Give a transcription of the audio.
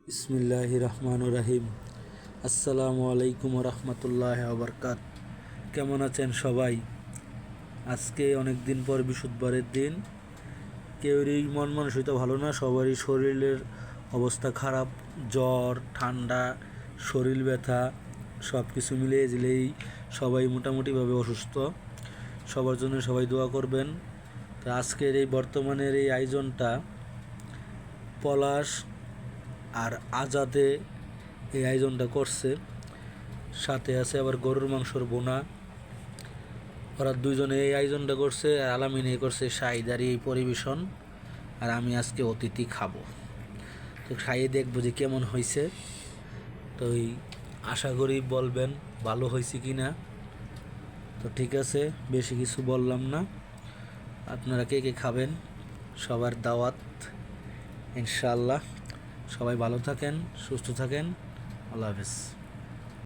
বিসমিল্লাহির রহমানির রহিম। আসসালামু আলাইকুম রহমতুল্লাহ আবরকাত। কেমন আছেন সবাই? আজকে অনেক দিন পর বৃহস্পতিবারের দিন। কেউরই মন মানসিকতা ভালো না, সবারই শরীরের অবস্থা খারাপ। জ্বর, ঠান্ডা, শরীর ব্যথা সব কিছু মিলিয়ে দিলেই সবাই মোটামুটিভাবে অসুস্থ। সবার জন্য সবাই দোয়া করবেন। তো আজকের এই বর্তমানের এই আয়োজনটা পলাশ আর আজাদে এই আয়োজনটা করছে, সাথে আছে আবার গরুর মাংসর বোনা। ওরা দুইজনে এই আয়োজনটা করছে, আর আলামিন এই করছে শাহিদারি এই পরিবেশন। আর আমি আজকে অতিথি খাবো, তো খাইয়ে দেখবো যে কেমন হয়েছে। তো আশা করি বলবেন ভালো হয়েছে কি না। তো ঠিক আছে, বেশি কিছু বললাম না। আপনারা কে কে খাবেন সবার দাওয়াত ইনশাআল্লাহ। সবাই ভালো থাকেন, সুস্থ থাকেন। আল্লাহ হাফেজ।